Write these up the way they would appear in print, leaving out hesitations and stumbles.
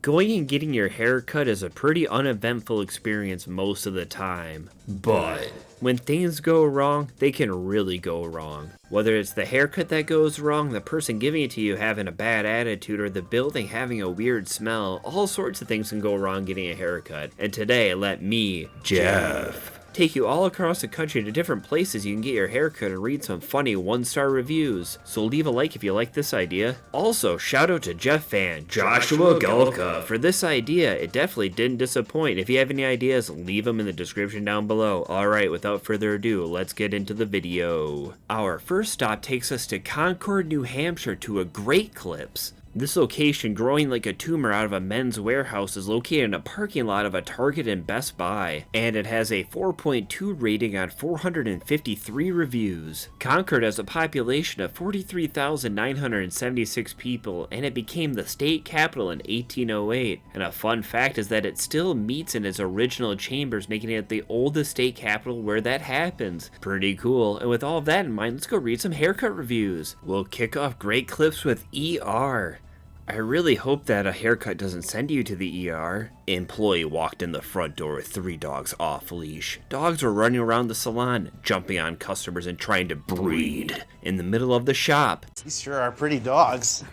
Going and getting your hair cut is a pretty uneventful experience most of the time. But when things go wrong, they can really go wrong. Whether it's the haircut that goes wrong, the person giving it to you having a bad attitude, or the building having a weird smell, all sorts of things can go wrong getting a haircut. And today, let me, Jeff, take you all across the country to different places you can get your haircut and read some funny 1-star reviews. So leave a like if you like this idea. Also, shout out to Jeff fan Joshua Gulka for this idea. It definitely didn't disappoint. If you have any ideas, leave them in the description down below. Alright, without further ado, let's get into the video. Our first stop takes us to Concord, New Hampshire to a Great Clips. This location, growing like a tumor out of a men's warehouse, is located in a parking lot of a Target and Best Buy, and it has a 4.2 rating on 453 reviews. Concord has a population of 43,976 people, and it became the state capital in 1808, and a fun fact is that it still meets in its original chambers, making it the oldest state capital where that happens. Pretty cool, and with all of that in mind, let's go read some haircut reviews. We'll kick off Great Clips with ER. I really hope that a haircut doesn't send you to the ER. Employee walked in the front door with 3 dogs off leash. Dogs were running around the salon, jumping on customers and trying to breed in the middle of the shop. These sure are pretty dogs.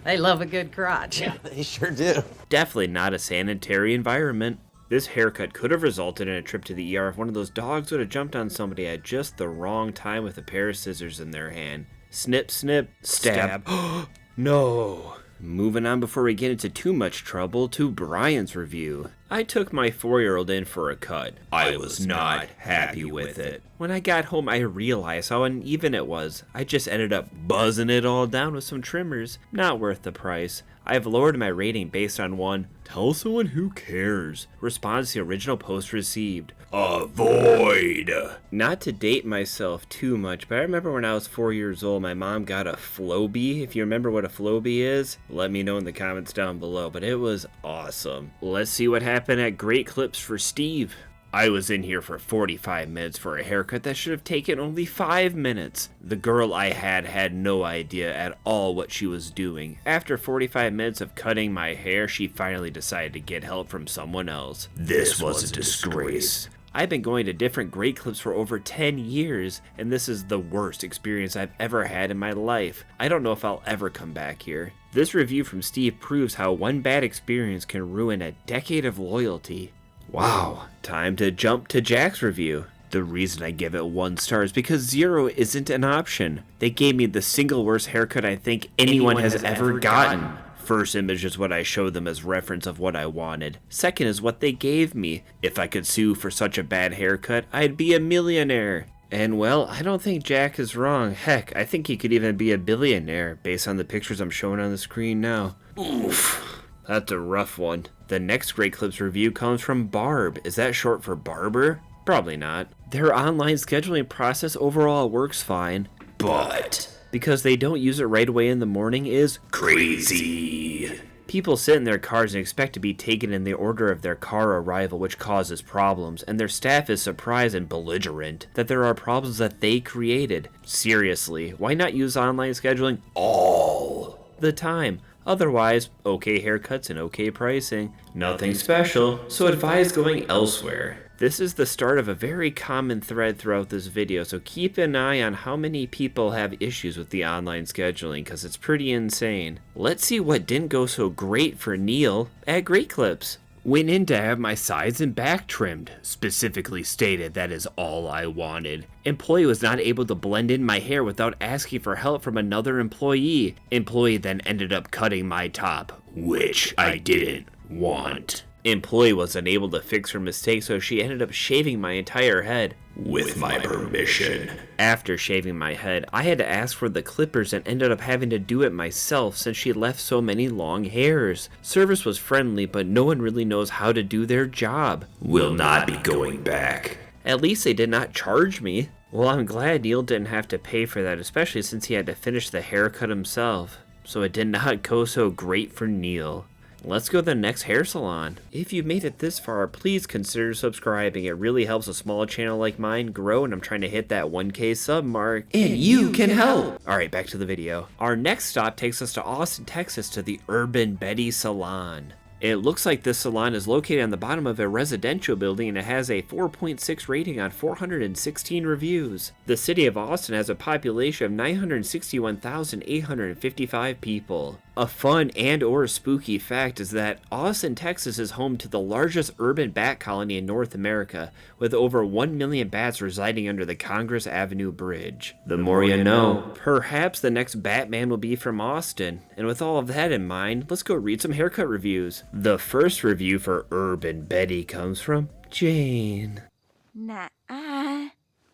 They love a good crotch. Yeah, they sure do. Definitely not a sanitary environment. This haircut could have resulted in a trip to the ER if one of those dogs would have jumped on somebody at just the wrong time with a pair of scissors in their hand. Snip, snip, stab. No. Moving on before we get into too much trouble to Brian's review. I took my 4-year-old in for a cut. I was not happy with it. When I got home, I realized how uneven it was. I just ended up buzzing it all down with some trimmers. Not worth the price. I've lowered my rating based on one "tell someone who cares" response to the original post received. Avoid! Not to date myself too much, but I remember when I was 4 years old, my mom got a Flowbee. If you remember what a Flowbee is, let me know in the comments down below, but it was awesome. Let's see what happened at Great Clips for Steve. I was in here for 45 minutes for a haircut that should have taken only 5 minutes. The girl I had no idea at all what she was doing. After 45 minutes of cutting my hair, she finally decided to get help from someone else. This was a disgrace. I've been going to different Great Clips for over 10 years, and this is the worst experience I've ever had in my life. I don't know if I'll ever come back here. This review from Steve proves how one bad experience can ruin a decade of loyalty. Wow, time to jump to Jack's review. The reason I give it 1 star is because 0 isn't an option. They gave me the single worst haircut I think anyone has ever gotten. First image is what I showed them as reference of what I wanted. Second is what they gave me. If I could sue for such a bad haircut, I'd be a millionaire. And well, I don't think Jack is wrong. Heck, I think he could even be a billionaire based on the pictures I'm showing on the screen now. Oof. That's a rough one. The next Great Clips review comes from Barb. Is that short for barber? Probably not. Their online scheduling process overall works fine, but because they don't use it right away in the morning is crazy. People sit in their cars and expect to be taken in the order of their car arrival, which causes problems, and their staff is surprised and belligerent that there are problems that they created. Seriously, why not use online scheduling all the time? Otherwise, okay haircuts and okay pricing. Nothing special, so advise going elsewhere. This is the start of a very common thread throughout this video, so keep an eye on how many people have issues with the online scheduling, because it's pretty insane. Let's see what didn't go so great for Neil at Great Clips. Went in to have my sides and back trimmed. Specifically stated that is all I wanted. Employee was not able to blend in my hair without asking for help from another employee. Employee then ended up cutting my top, which I didn't want. Employee was unable to fix her mistake, so she ended up shaving my entire head. With my permission. After shaving my head, I had to ask for the clippers and ended up having to do it myself since she left so many long hairs. Service was friendly, but no one really knows how to do their job. Will not be going back. At least they did not charge me. Well, I'm glad Neil didn't have to pay for that, especially since he had to finish the haircut himself. So it did not go so great for Neil. Let's go to the next hair salon. If you've made it this far, please consider subscribing. It really helps a small channel like mine grow, and I'm trying to hit that 1K sub mark. And you can help! Alright, back to the video. Our next stop takes us to Austin, Texas to the Urban Betty Salon. It looks like this salon is located on the bottom of a residential building and it has a 4.6 rating on 416 reviews. The city of Austin has a population of 961,855 people. A fun and or spooky fact is that Austin, Texas is home to the largest urban bat colony in North America, with over 1 million bats residing under the Congress Avenue Bridge. The more you know. Perhaps the next Batman will be from Austin. And with all of that in mind, let's go read some haircut reviews. The first review for Urban Betty comes from Jane. Nah,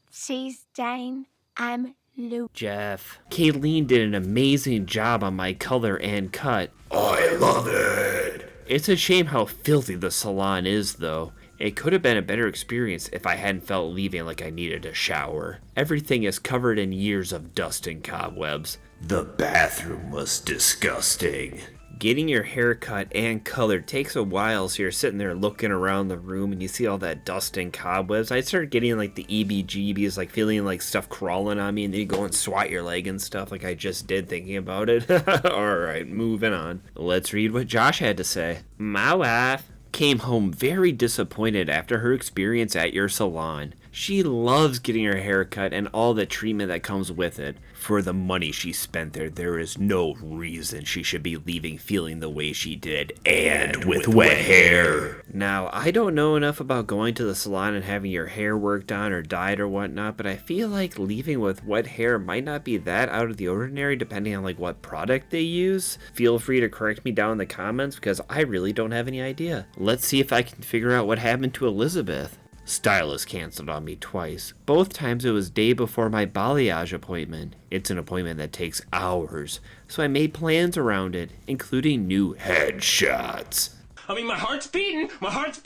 she's Jane. I'm Lou. Jeff. Kayleen did an amazing job on my color and cut. I love it. It's a shame how filthy the salon is, though. It could have been a better experience if I hadn't felt leaving like I needed a shower. Everything is covered in years of dust and cobwebs. The bathroom was disgusting. Getting your hair cut and colored takes a while, so you're sitting there looking around the room and you see all that dust and cobwebs. I started getting like the EBGBs, like feeling like stuff crawling on me, and then you go and swat your leg and stuff like I just did thinking about it. Alright, moving on. Let's read what Josh had to say. My wife came home very disappointed after her experience at your salon. She loves getting her hair cut and all the treatment that comes with it. For the money she spent there is no reason she should be leaving feeling the way she did, and with wet hair. Now, I don't know enough about going to the salon and having your hair worked on or dyed or whatnot, but I feel like leaving with wet hair might not be that out of the ordinary depending on like what product they use. Feel free to correct me down in the comments because I really don't have any idea. Let's see if I can figure out what happened to Elizabeth. Stylist canceled on me twice. Both times it was day before my balayage appointment. It's an appointment that takes hours, so I made plans around it, including new headshots. I mean, my heart's beating, my hands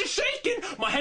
are shaking, but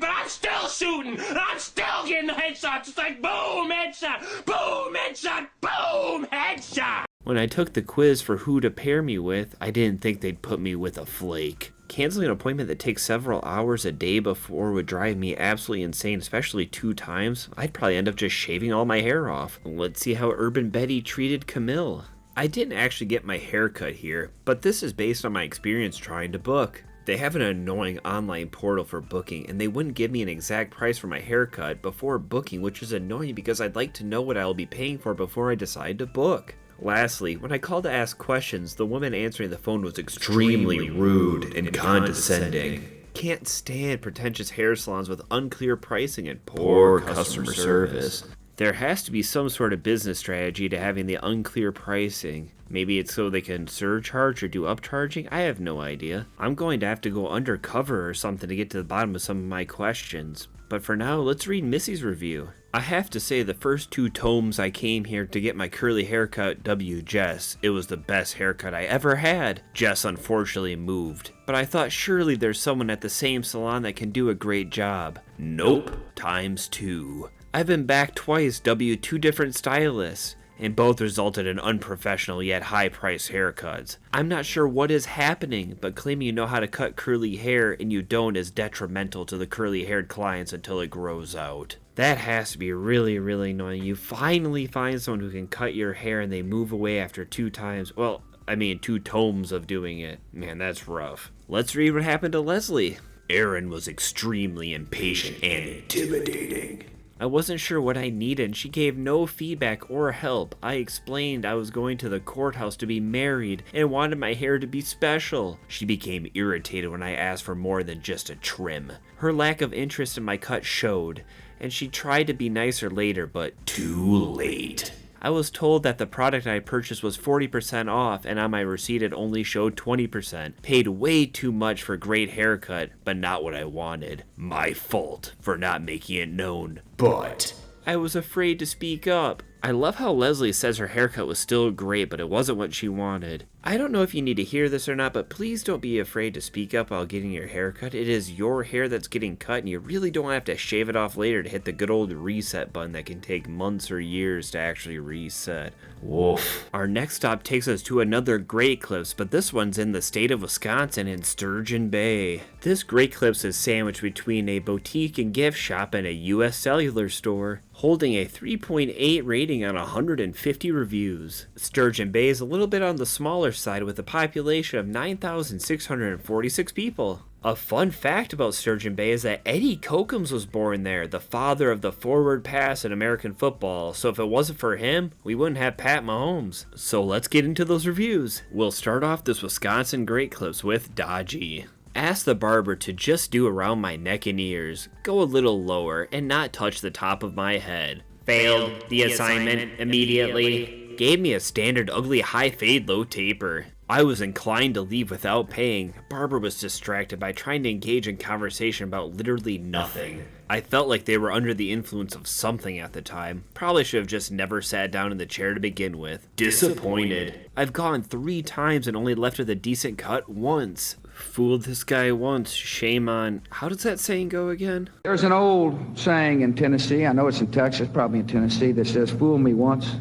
I'm still shooting, and I'm still getting the headshots. It's like boom, headshot, boom, headshot, boom, headshot. When I took the quiz for who to pair me with, I didn't think they'd put me with a flake. Canceling an appointment that takes several hours a day before would drive me absolutely insane, especially 2 times. I'd probably end up just shaving all my hair off. Let's see how Urban Betty treated Camille. I didn't actually get my hair cut here, but this is based on my experience trying to book. They have an annoying online portal for booking, and they wouldn't give me an exact price for my haircut before booking, which is annoying because I'd like to know what I will be paying for before I decide to book. Lastly, when I called to ask questions, the woman answering the phone was extremely rude and condescending. Can't stand pretentious hair salons with unclear pricing and poor customer service. There has to be some sort of business strategy to having the unclear pricing. Maybe it's so they can surcharge or do upcharging? I have no idea. I'm going to have to go undercover or something to get to the bottom of some of my questions. But for now, let's read Missy's review. I have to say the first 2 tomes I came here to get my curly haircut, Jess, it was the best haircut I ever had. Jess unfortunately moved, but I thought surely there's someone at the same salon that can do a great job. Nope, times 2. I've been back twice, 2 different stylists, and both resulted in unprofessional yet high-priced haircuts. I'm not sure what is happening, but claiming you know how to cut curly hair and you don't is detrimental to the curly-haired clients until it grows out. That has to be really, really annoying. You finally find someone who can cut your hair and they move away after 2 times. Well, I mean 2 tomes of doing it. Man, that's rough. Let's read what happened to Leslie. Erin was extremely impatient and intimidating. I wasn't sure what I needed, and she gave no feedback or help. I explained I was going to the courthouse to be married and wanted my hair to be special. She became irritated when I asked for more than just a trim. Her lack of interest in my cut showed, and she tried to be nicer later, but too late. I was told that the product I purchased was 40% off, and on my receipt it only showed 20%. Paid way too much for a great haircut, but not what I wanted. My fault for not making it known. But I was afraid to speak up. I love how Leslie says her haircut was still great, but it wasn't what she wanted. I don't know if you need to hear this or not, but please don't be afraid to speak up while getting your hair cut. It is your hair that's getting cut, and you really don't have to shave it off later to hit the good old reset button that can take months or years to actually reset. Woof. Our next stop takes us to another Great Clips, but this one's in the state of Wisconsin in Sturgeon Bay. This Great Clips is sandwiched between a boutique and gift shop and a U.S. cellular store, holding a 3.8 rating on 150 reviews. Sturgeon Bay is a little bit on the smaller north side with a population of 9,646 people. A fun fact about Sturgeon Bay is that Eddie Kokums was born there, the father of the forward pass in American football, so if it wasn't for him, we wouldn't have Pat Mahomes. So let's get into those reviews. We'll start off this Wisconsin Great Clips with Dodgy. Ask the barber to just do around my neck and ears, go a little lower, and not touch the top of my head. Failed the assignment immediately. Gave me a standard ugly high fade low taper. I was inclined to leave without paying. Barber was distracted by trying to engage in conversation about literally nothing. I felt like they were under the influence of something at the time. Probably should have just never sat down in the chair to begin with. Disappointed. I've gone 3 times and only left with a decent cut once. Fooled this guy once, shame on... How does that saying go again? There's an old saying in Tennessee, I know it's in Texas, probably in Tennessee, that says, fool me once,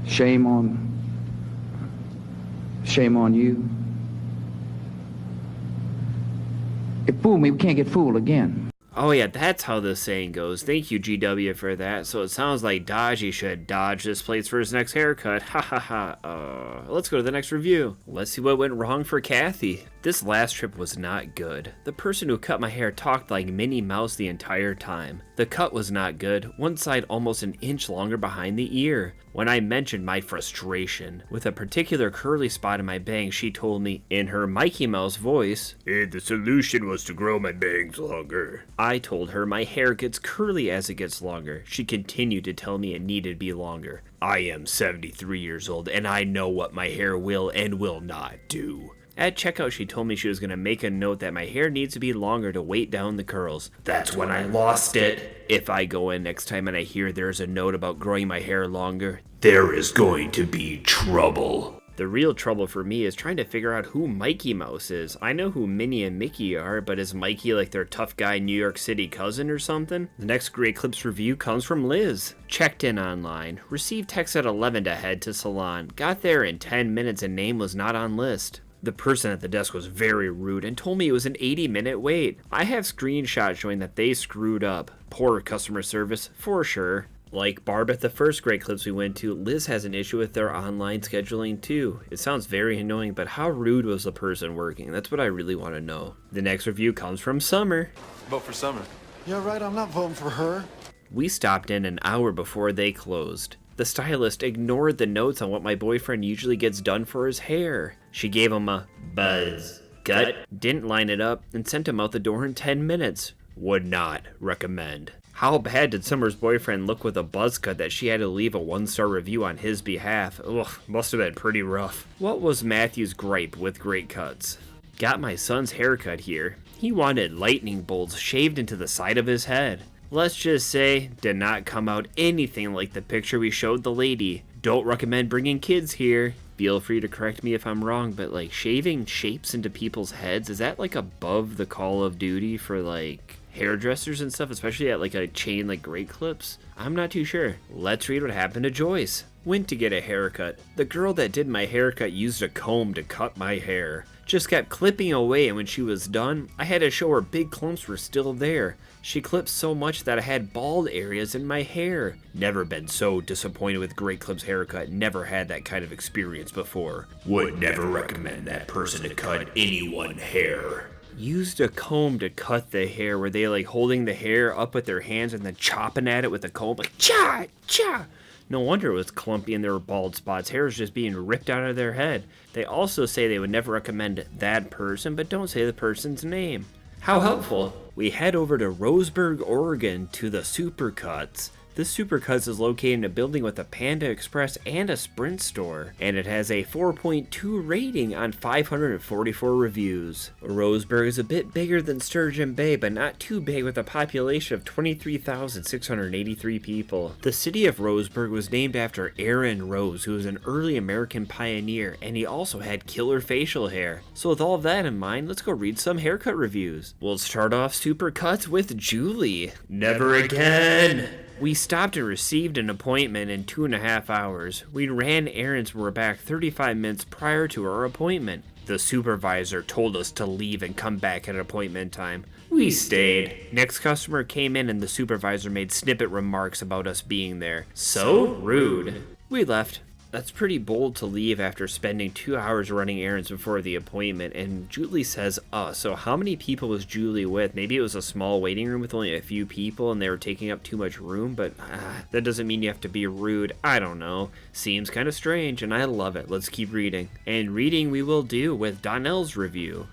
shame on you. If fool me, we can't get fooled again. Oh yeah, that's how this saying goes. Thank you, GW, for that. So it sounds like Dodgy should dodge this place for his next haircut. Ha ha ha. Let's go to the next review. Let's see what went wrong for Kathy. This last trip was not good. The person who cut my hair talked like Minnie Mouse the entire time. The cut was not good, one side almost an inch longer behind the ear. When I mentioned my frustration with a particular curly spot in my bangs, she told me, in her Mikey Mouse voice, the solution was to grow my bangs longer. I told her my hair gets curly as it gets longer. She continued to tell me it needed to be longer. I am 73 years old and I know what my hair will and will not do. At checkout, she told me she was going to make a note that my hair needs to be longer to weight down the curls. That's when I lost it. If I go in next time and I hear there's a note about growing my hair longer, there is going to be trouble. The real trouble for me is trying to figure out who Mikey Mouse is. I know who Minnie and Mickey are, but is Mikey like their tough guy New York City cousin or something? The next Great Clips review comes from Liz. Checked in online. Received text at 11 to head to Salon. Got there in 10 minutes and name was not on list. The person at the desk was very rude and told me it was an 80-minute wait. I have screenshots showing that they screwed up. Poor customer service, for sure. Like Barb at the first Great Clips we went to, Liz has an issue with their online scheduling too. It sounds very annoying, but how rude was the person working? That's what I really want to know. The next review comes from Summer. Vote for Summer. Yeah, right, I'm not voting for her. We stopped in an hour before they closed. The stylist ignored the notes on what my boyfriend usually gets done for his hair. She gave him a buzz cut, didn't line it up, and sent him out the door in 10 minutes. Would not recommend. How bad did Summer's boyfriend look with a buzz cut that she had to leave a 1-star review on his behalf? Ugh, must have been pretty rough. What was Matthew's gripe with great cuts? Got my son's haircut here. He wanted lightning bolts shaved into the side of his head. Let's just say, did not come out anything like the picture we showed the lady. Don't recommend bringing kids here. Feel free to correct me if I'm wrong, but like shaving shapes into people's heads, is that like above the Call of Duty for like hairdressers and stuff, especially at like a chain like Great Clips? I'm not too sure. Let's read what happened to Joyce. Went to get a haircut. The girl that did my haircut used a comb to cut my hair. Just kept clipping away, and when she was done, I had to show her big clumps were still there. She clipped so much that I had bald areas in my hair. Never been so disappointed with Great Clips haircut. Never had that kind of experience before. Would never recommend that person to cut anyone hair. Used a comb to cut the hair. Were they like holding the hair up with their hands and then chopping at it with a comb? Like, cha, cha. No wonder it was clumpy and there were bald spots. Hair is just being ripped out of their head. They also say they would never recommend that person, but don't say the person's name. How helpful. We head over to Roseburg, Oregon to the Supercuts. This Supercuts is located in a building with a Panda Express and a Sprint store, and it has a 4.2 rating on 544 reviews. Roseburg is a bit bigger than Sturgeon Bay, but not too big, with a population of 23,683 people. The city of Roseburg was named after Aaron Rose, who was an early American pioneer, and he also had killer facial hair. So with all of that in mind, let's go read some haircut reviews. We'll start off Supercuts with Julie. Never again! We stopped and received an appointment in 2.5 hours. We ran errands and were back 35 minutes prior to our appointment. The supervisor told us to leave and come back at appointment time. We stayed. Next customer came in and the supervisor made snippet remarks about us being there. So rude. We left. That's pretty bold to leave after spending 2 hours running errands before the appointment, and Julie says, so how many people was Julie with? Maybe it was a small waiting room with only a few people and they were taking up too much room, but that doesn't mean you have to be rude. I don't know. Seems kind of strange, and I love it. Let's keep reading. And reading we will do with Donnell's review.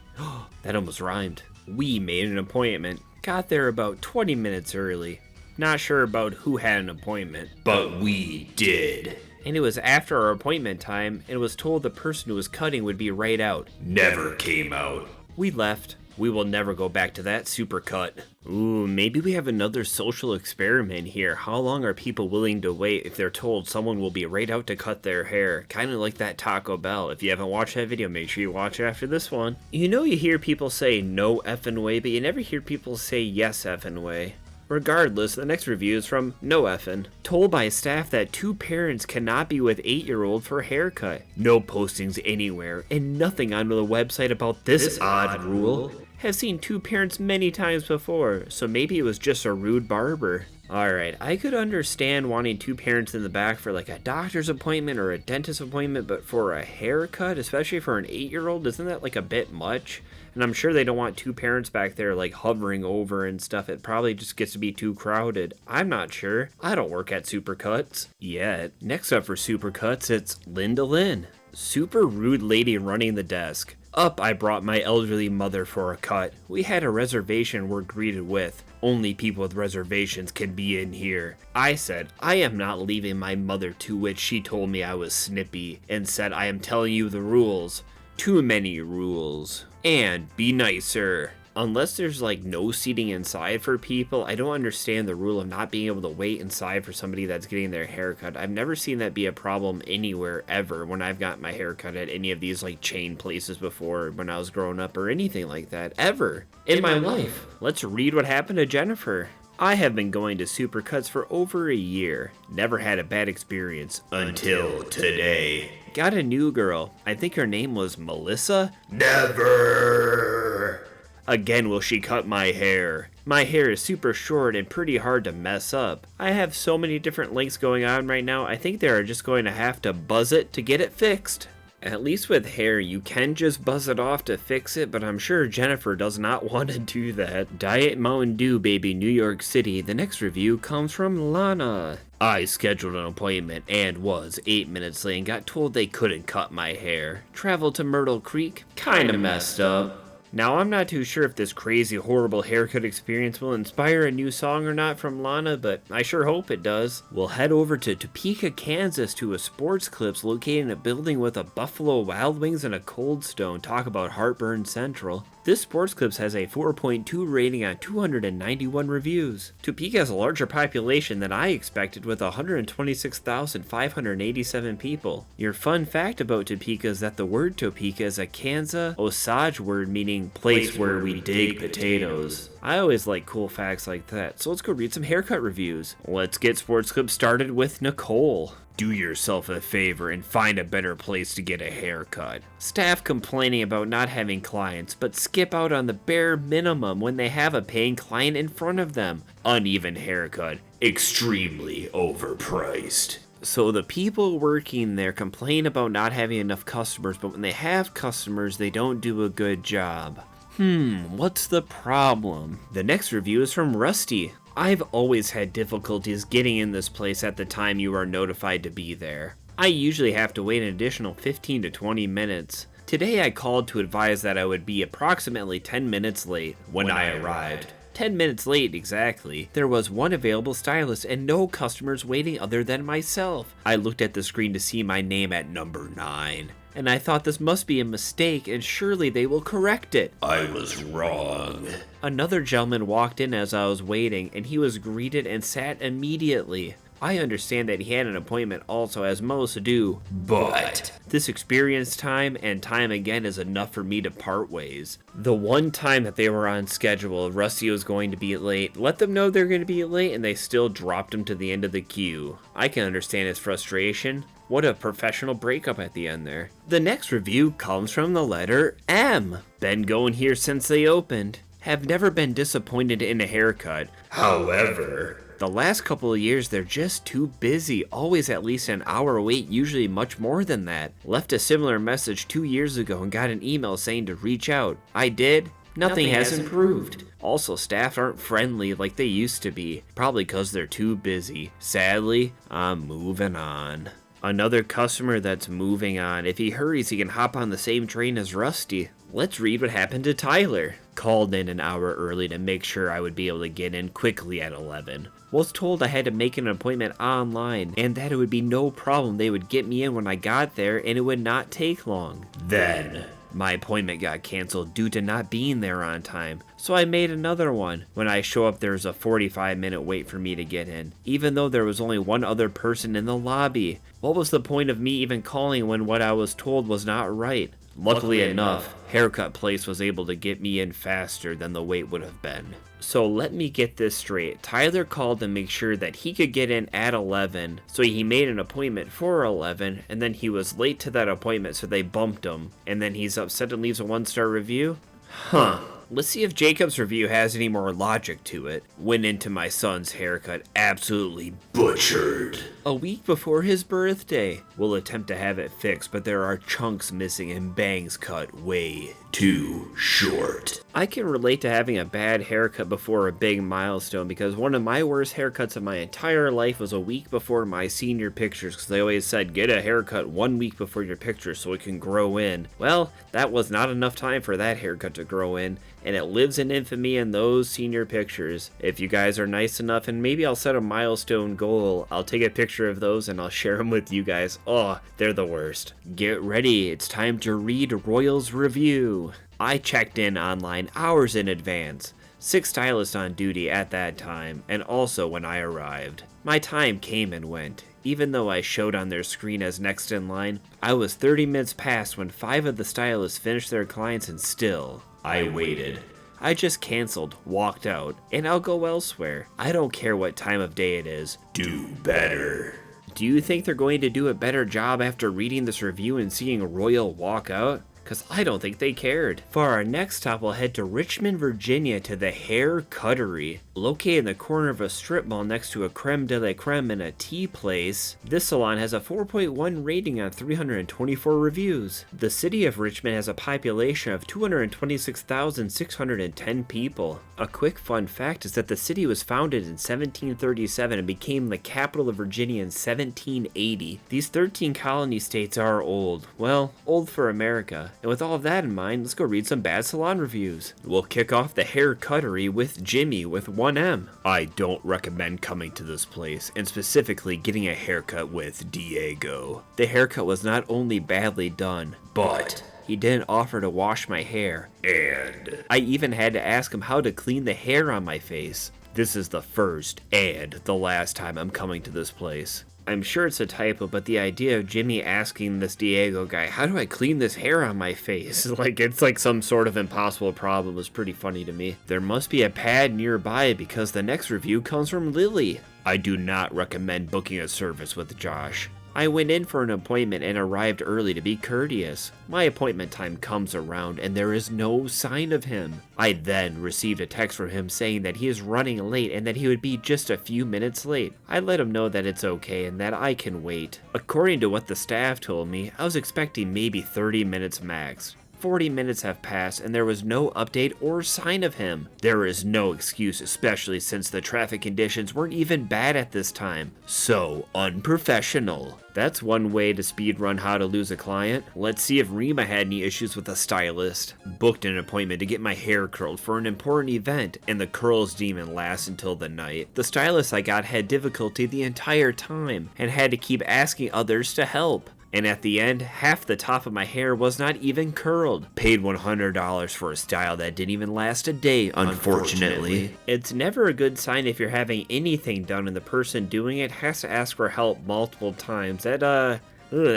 That almost rhymed. We made an appointment. Got there about 20 minutes early. Not sure about who had an appointment, but we did. And it was after our appointment time, and was told the person who was cutting would be right out. Never came out. We left. We will never go back to that supercut. Ooh, maybe we have another social experiment here. How long are people willing to wait if they're told someone will be right out to cut their hair? Kind of like that Taco Bell. If you haven't watched that video, make sure you watch it after this one. You know you hear people say no effing way, but you never hear people say yes effing way. Regardless, the next review is from No Effin. Told by staff that 2 parents cannot be with 8-year-old for a haircut. No postings anywhere, and nothing on the website about this odd rule. Have seen 2 parents many times before, so maybe it was just a rude barber. Alright, I could understand wanting 2 parents in the back for like a doctor's appointment or a dentist appointment, but for a haircut, especially for an 8-year-old, isn't that like a bit much? And I'm sure they don't want 2 parents back there like hovering over and stuff. It probably just gets to be too crowded. I'm not sure. I don't work at Supercuts yet. Next up for Supercuts, it's Linda Lynn. Super rude lady running the desk. Up, I brought my elderly mother for a cut. We had a reservation we're greeted with. Only people with reservations can be in here. I said, I am not leaving my mother, to which she told me I was snippy and said, I am telling you the rules. Too many rules. And be nicer. Unless there's like no seating inside for people, I don't understand the rule of not being able to wait inside for somebody that's getting their haircut. I've never seen that be a problem anywhere ever when I've got my haircut at any of these like chain places before when I was growing up or anything like that, ever in my life. Let's read what happened to Jennifer. I have been going to Supercuts for over a year. Never had a bad experience until today. Got a new girl. I think her name was Melissa. Never. Again will she cut my hair. My hair is super short and pretty hard to mess up. I have so many different lengths going on right now, I think they are just going to have to buzz it to get it fixed. At least with hair, you can just buzz it off to fix it, but I'm sure Jennifer does not want to do that. Diet Mountain Dew, baby, New York City. The next review comes from Lana. I scheduled an appointment and was 8 minutes late and got told they couldn't cut my hair. Traveled to Myrtle Creek, kinda messed up. Now, I'm not too sure if this crazy, horrible haircut experience will inspire a new song or not from Lana, but I sure hope it does. We'll head over to Topeka, Kansas to a Sports Clips located in a building with a Buffalo Wild Wings and a Cold Stone. Talk about Heartburn Central. This Sports Clips has a 4.2 rating on 291 reviews. Topeka has a larger population than I expected with 126,587 people. Your fun fact about Topeka is that the word Topeka is a Kansa Osage word meaning place where we dig potatoes. I always like cool facts like that, so let's go read some haircut reviews. Let's get Sports Clips started with Nicole. Do yourself a favor and find a better place to get a haircut. Staff complaining about not having clients, but skip out on the bare minimum when they have a paying client in front of them. Uneven haircut. Extremely overpriced. So the people working there complain about not having enough customers, but when they have customers, they don't do a good job. What's the problem? The next review is from Rusty. I've always had difficulties getting in this place at the time you are notified to be there. I usually have to wait an additional 15 to 20 minutes. Today I called to advise that I would be approximately 10 minutes late when I arrived. 10 minutes late exactly. There was one available stylist and no customers waiting other than myself. I looked at the screen to see my name at number 9. And I thought this must be a mistake and surely they will correct it. I was wrong. Another gentleman walked in as I was waiting and he was greeted and sat immediately. I understand that he had an appointment also, as most do, but this experience time and time again is enough for me to part ways. The one time that they were on schedule, Rusty was going to be late. Let them know they're going to be late and they still dropped him to the end of the queue. I can understand his frustration. What a professional breakup at the end there. The next review comes from the letter M. Been going here since they opened. Have never been disappointed in a haircut. However, The last couple of years, they're just too busy. Always at least an hour wait, usually much more than that. Left a similar message 2 years ago and got an email saying to reach out. I did. Nothing has improved. Also, staff aren't friendly like they used to be. Probably because they're too busy. Sadly, I'm moving on. Another customer that's moving on. If he hurries, he can hop on the same train as Rusty. Let's read what happened to Tyler. Called in an hour early to make sure I would be able to get in quickly at 11. Was told I had to make an appointment online and that it would be no problem. They would get me in when I got there and it would not take long. Then my appointment got canceled due to not being there on time, so I made another one. When I show up, there's a 45-minute wait for me to get in, even though there was only one other person in the lobby. What was the point of me even calling when what I was told was not right? Luckily enough, Haircut Place was able to get me in faster than the wait would have been. So let me get this straight. Tyler called to make sure that he could get in at 11, so he made an appointment for 11, and then he was late to that appointment, so they bumped him, and then he's upset and leaves a 1-star review? Huh. Let's see if Jacob's review has any more logic to it. Went into my son's haircut absolutely butchered. A week before his birthday. We'll attempt to have it fixed, but there are chunks missing and bangs cut way too short. I can relate to having a bad haircut before a big milestone because one of my worst haircuts of my entire life was a week before my senior pictures because they always said get a haircut 1 week before your pictures so it can grow in. Well, that was not enough time for that haircut to grow in, and it lives in infamy in those senior pictures. If you guys are nice enough, and maybe I'll set a milestone goal, I'll take a picture of those and I'll share them with you guys. Oh, they're the worst. Get ready, it's time to read Royal's review. I checked in online hours in advance. 6 stylists on duty at that time, and also when I arrived. My time came and went. Even though I showed on their screen as next in line, I was 30 minutes past when 5 of the stylists finished their clients and still, I waited. I just canceled, walked out, and I'll go elsewhere. I don't care what time of day it is. Do better. Do you think they're going to do a better job after reading this review and seeing Royal walk out? Because I don't think they cared. For our next stop, we'll head to Richmond, Virginia to the Hair Cuttery. Located in the corner of a strip mall next to a creme de la creme and a tea place, this salon has a 4.1 rating on 324 reviews. The city of Richmond has a population of 226,610 people. A quick fun fact is that the city was founded in 1737 and became the capital of Virginia in 1780. These 13 colony states are old. Well, old for America. And with all of that in mind, let's go read some bad salon reviews. We'll kick off the Hair Cuttery with Jimmy with 1M. I don't recommend coming to this place, and specifically getting a haircut with Diego. The haircut was not only badly done, but he didn't offer to wash my hair, and I even had to ask him how to clean the hair on my face. This is the first and the last time I'm coming to this place. I'm sure it's a typo, but the idea of Jimmy asking this Diego guy, how do I clean this hair on my face? It's like some sort of impossible problem was pretty funny to me. There must be a pad nearby because the next review comes from Lily. I do not recommend booking a service with Josh. I went in for an appointment and arrived early to be courteous. My appointment time comes around and there is no sign of him. I then received a text from him saying that he is running late and that he would be just a few minutes late. I let him know that it's okay and that I can wait. According to what the staff told me, I was expecting maybe 30 minutes max. 40 minutes have passed and there was no update or sign of him. There is no excuse, especially since the traffic conditions weren't even bad at this time. So unprofessional. That's one way to speedrun how to lose a client. Let's see if Rima had any issues with a stylist. Booked an appointment to get my hair curled for an important event, and the curls didn't even last until the night. The stylist I got had difficulty the entire time, and had to keep asking others to help. And at the end, half the top of my hair was not even curled. Paid $100 for a style that didn't even last a day, unfortunately. It's never a good sign if you're having anything done and the person doing it has to ask for help multiple times. That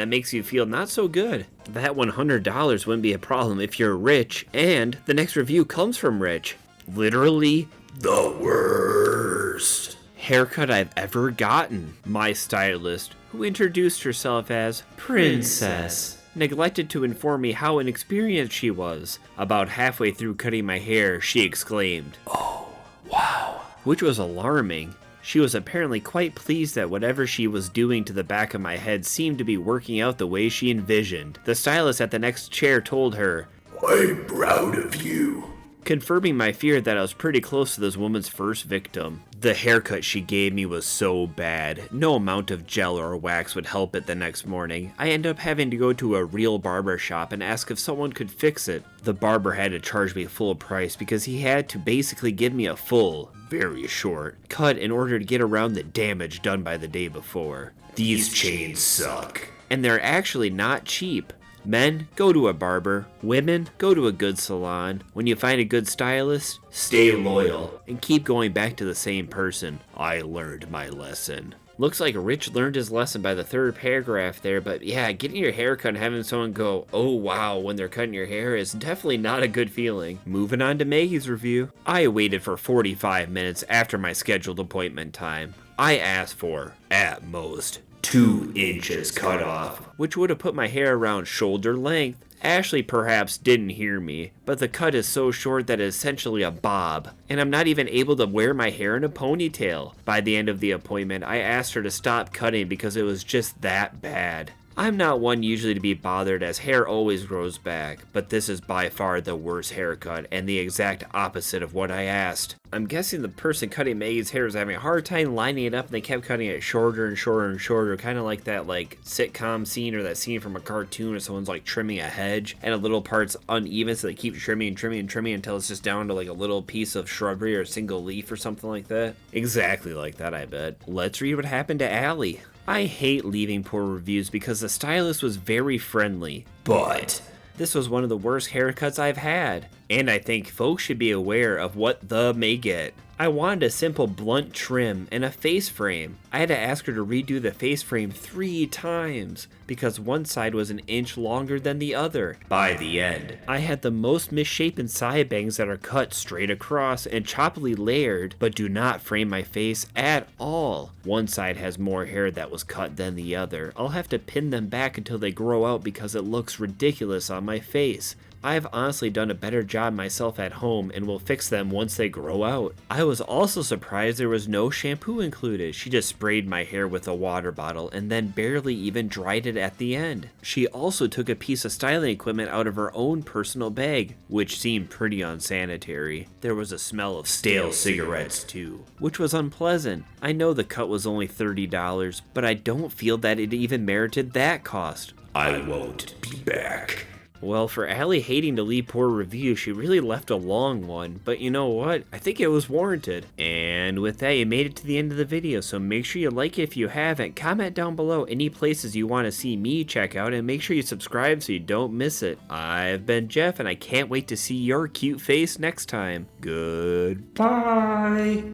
makes you feel not so good. That $100 wouldn't be a problem if you're rich, and the next review comes from Rich. Literally the worst haircut I've ever gotten. My stylist, who introduced herself as Princess, neglected to inform me how inexperienced she was. About halfway through cutting my hair, she exclaimed, "Oh, wow," which was alarming. She was apparently quite pleased that whatever she was doing to the back of my head seemed to be working out the way she envisioned. The stylist at the next chair told her, "I'm proud of you," confirming my fear that I was pretty close to this woman's first victim. The haircut she gave me was so bad, no amount of gel or wax would help it the next morning. I ended up having to go to a real barber shop and ask if someone could fix it. The barber had to charge me full price because he had to basically give me a full, very short, cut in order to get around the damage done by the day before. These chains suck. And they're actually not cheap. Men, go to a barber. Women, go to a good salon. When you find a good stylist, stay loyal and keep going back to the same person. I learned my lesson. Looks like Rich learned his lesson by the third paragraph there, but yeah, getting your hair cut and having someone go, "Oh wow," when they're cutting your hair is definitely not a good feeling. Moving on to Maggie's review. I waited for 45 minutes after my scheduled appointment time. I asked for, at most, 2 inches cut off, which would have put my hair around shoulder length. Ashley perhaps didn't hear me, but the cut is so short that it's essentially a bob, and I'm not even able to wear my hair in a ponytail. By the end of the appointment, I asked her to stop cutting because it was just that bad. I'm not one usually to be bothered as hair always grows back, but this is by far the worst haircut and the exact opposite of what I asked. I'm guessing the person cutting Maggie's hair was having a hard time lining it up and they kept cutting it shorter and shorter and shorter, kind of like that sitcom scene or that scene from a cartoon where someone's trimming a hedge and a little part's uneven, so they keep trimming and trimming and trimming until it's just down to a little piece of shrubbery or a single leaf or something like that. Exactly like that, I bet. Let's read what happened to Allie. I hate leaving poor reviews because the stylist was very friendly, but this was one of the worst haircuts I've had, and I think folks should be aware of what the may get. I wanted a simple blunt trim and a face frame. I had to ask her to redo the face frame 3 times because one side was an inch longer than the other. By the end, I had the most misshapen side bangs that are cut straight across and choppily layered, but do not frame my face at all. One side has more hair that was cut than the other. I'll have to pin them back until they grow out because it looks ridiculous on my face. I've honestly done a better job myself at home and will fix them once they grow out. I was also surprised there was no shampoo included. She just sprayed my hair with a water bottle and then barely even dried it at the end. She also took a piece of styling equipment out of her own personal bag, which seemed pretty unsanitary. There was a smell of stale cigarettes too, which was unpleasant. I know the cut was only $30, but I don't feel that it even merited that cost. I won't be back. Well, for Allie hating to leave poor reviews, she really left a long one, but you know what? I think it was warranted. And with that, you made it to the end of the video, so make sure you like it if you haven't. Comment down below any places you want to see me check out, and make sure you subscribe so you don't miss it. I've been Jeff, and I can't wait to see your cute face next time. Goodbye!